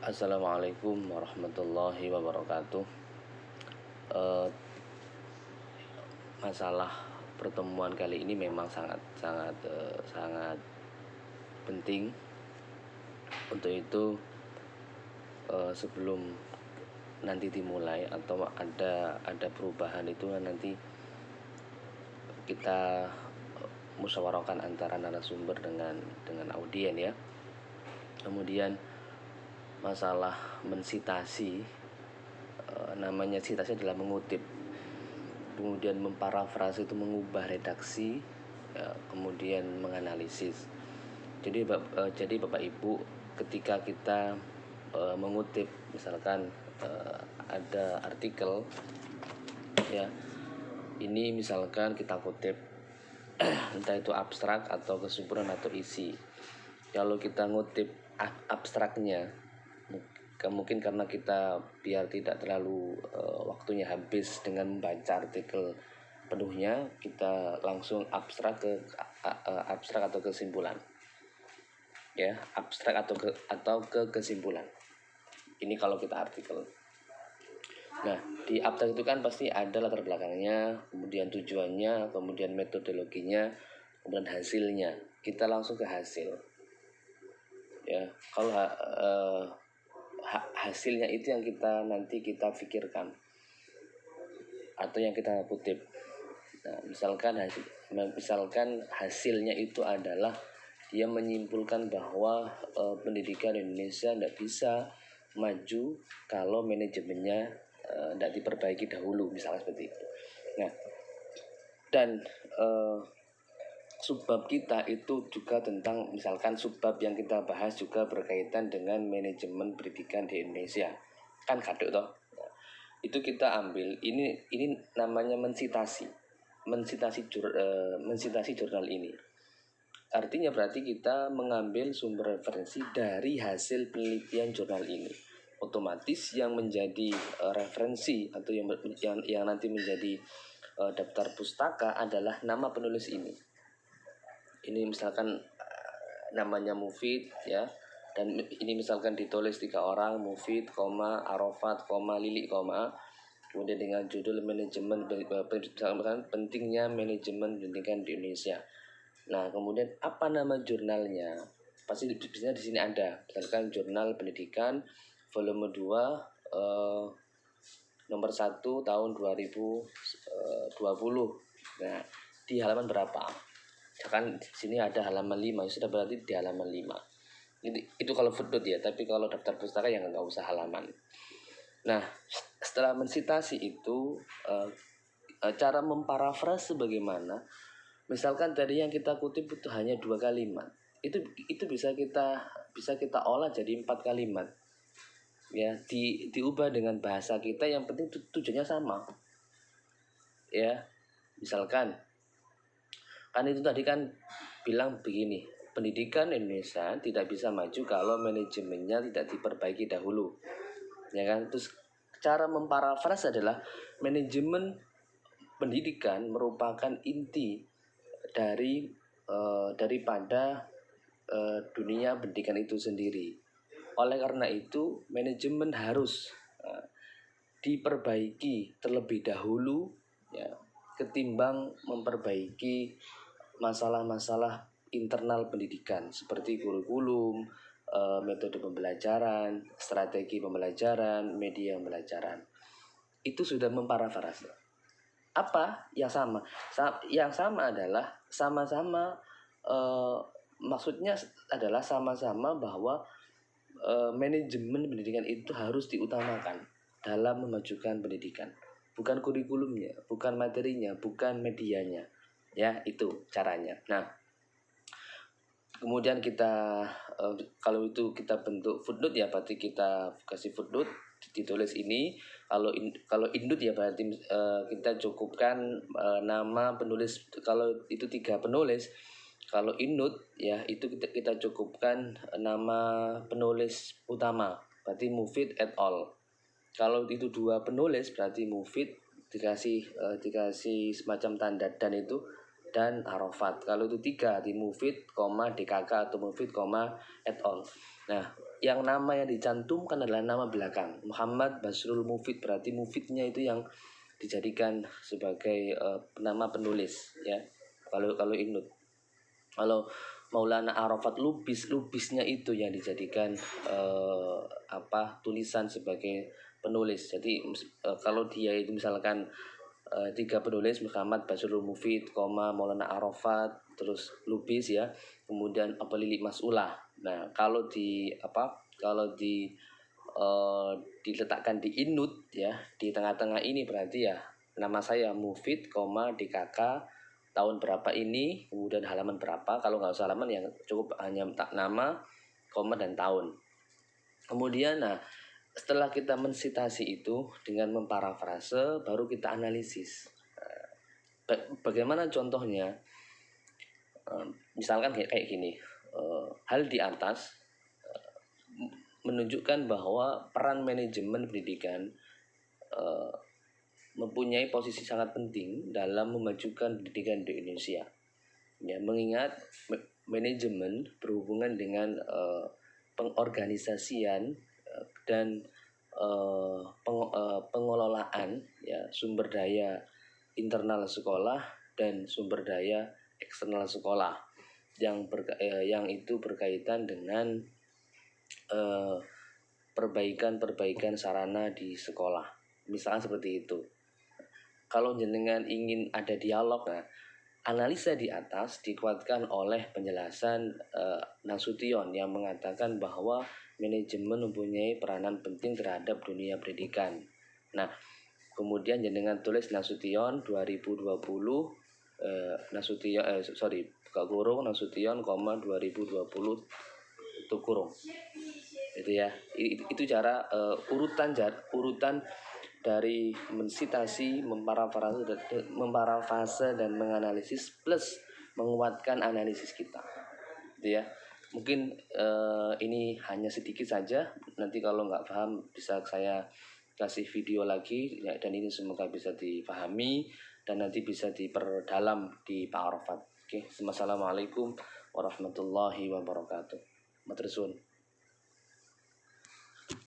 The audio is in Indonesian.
Assalamualaikum warahmatullahi wabarakatuh. Eh, Masalah pertemuan kali ini memang sangat penting. Untuk itu, sebelum nanti dimulai atau ada perubahan itu, nanti kita musyawarahkan antara narasumber dengan audien ya. Kemudian masalah mensitasi, namanya sitasi adalah mengutip, kemudian memparafrase itu mengubah redaksi, kemudian menganalisis. Jadi Bapak Ibu, ketika kita mengutip, misalkan ada artikel ya, ini misalkan kita kutip entah itu abstrak atau kesimpulan atau isi. Kalau kita ngutip abstraknya, mungkin karena kita biar tidak terlalu waktunya habis dengan membaca artikel penuhnya, kita langsung abstrak atau kesimpulan ya, abstrak atau ke kesimpulan. Ini kalau kita artikel. Nah, di abstrak itu kan pasti ada latar belakangnya, kemudian tujuannya, kemudian metodologinya, kemudian hasilnya. Kita langsung ke hasil ya. Kalau hasilnya itu yang nanti kita pikirkan atau yang kita kutip. Nah, misalkan hasilnya itu adalah dia menyimpulkan bahwa pendidikan Indonesia tidak bisa maju kalau manajemennya tidak diperbaiki dahulu, misalnya seperti itu. Nah, dan subbab kita itu juga tentang, misalkan subbab yang kita bahas juga berkaitan dengan manajemen pendidikan di Indonesia, kan kaduk toh. Nah, itu kita ambil, ini namanya mensitasi jurnal ini. Artinya berarti kita mengambil sumber referensi dari hasil penelitian jurnal ini. Otomatis yang menjadi referensi atau yang nanti menjadi daftar pustaka adalah nama penulis ini. Ini misalkan namanya Mufid ya, dan ini misalkan ditulis 3 orang, Mufid, Arafat, Lili, kemudian dengan judul manajemen pentingnya manajemen pendidikan di Indonesia. Nah, kemudian apa nama jurnalnya? Pasti biasanya di sini ada, misalkan Jurnal Pendidikan volume 2 nomor 1 tahun 2020. Nah, di halaman berapa? Misalkan di sini ada halaman 5, sudah berarti di halaman 5. Itu kalau footnote ya, tapi kalau daftar pustaka yang nggak usah halaman. Nah, setelah mensitasi itu, cara memparafrase bagaimana? Misalkan tadi yang kita kutip itu hanya 2 kalimat, itu bisa kita olah jadi 4 kalimat ya, diubah dengan bahasa kita, yang penting tujuannya sama ya. Misalkan kan itu tadi kan bilang begini, pendidikan Indonesia tidak bisa maju kalau manajemennya tidak diperbaiki dahulu ya kan. Terus cara memparafrase adalah manajemen pendidikan merupakan inti daripada dunia pendidikan itu sendiri. Oleh karena itu, manajemen harus diperbaiki terlebih dahulu ya, ketimbang memperbaiki masalah-masalah internal pendidikan seperti kurikulum, metode pembelajaran, strategi pembelajaran, media pembelajaran. Itu sudah memparafrase. Apa yang sama? Yang sama adalah sama-sama, maksudnya adalah sama-sama bahwa manajemen pendidikan itu harus diutamakan dalam memajukan pendidikan. Bukan kurikulumnya, bukan materinya, bukan medianya. Ya, itu caranya. Nah, kemudian kita kalau itu kita bentuk footnote ya, berarti kita kasih footnote, ditulis ini. Kalau indut ya berarti kita cukupkan nama penulis. Kalau itu 3 penulis. Kalau indut ya itu kita cukupkan nama penulis utama, berarti Mufid et al. Kalau itu 2 penulis berarti Mufid dikasih semacam tanda dan itu dan Arafat. Kalau itu 3 di Mufid, DKK atau Mufid, et al. Nah, yang nama yang dicantumkan adalah nama belakang Muhammad Basrul Mufid, berarti Mufidnya itu yang dijadikan sebagai nama penulis ya. Kalau Ibnu, kalau Maulana Arafat Lubisnya itu yang dijadikan tulisan sebagai penulis. Jadi kalau dia itu misalkan 3 penulis, Muhammad Basrul Mufid, Maulana Arafat, terus Lubis ya, kemudian Lili Mas'ulah. Nah, kalau diletakkan di inut ya, di tengah-tengah ini berarti ya nama saya Mufid, DKK, tahun berapa ini, kemudian halaman berapa. Kalau nggak usah halaman yang cukup hanya nama, dan tahun. Kemudian setelah kita mensitasi itu dengan memparafrase, baru kita analisis. Bagaimana contohnya? Misalkan kayak gini, hal di atas menunjukkan bahwa peran manajemen pendidikan mempunyai posisi sangat penting dalam memajukan pendidikan di Indonesia. Ya, mengingat manajemen berhubungan dengan pengorganisasian dan pengelolaan ya sumber daya internal sekolah dan sumber daya eksternal sekolah yang itu berkaitan dengan perbaikan sarana di sekolah. Misalnya seperti itu. Kalau jenengan ingin ada dialog, analisa di atas dikuatkan oleh penjelasan Nasution yang mengatakan bahwa manajemen mempunyai peranan penting terhadap dunia pendidikan. Nah, kemudian jenengan tulis Nasution 2020 Nasution 2020 itu kurung. Itu ya. Itu cara urutan dari mensitasi, memparafrase dan menganalisis plus menguatkan analisis kita. Gitu ya. Mungkin ini hanya sedikit saja. Nanti kalau nggak paham bisa saya kasih video lagi ya, dan ini semoga bisa dipahami dan nanti bisa diperdalam di Pak Arafat. Oke, Assalamualaikum warahmatullahi wabarakatuh. Matur suwun.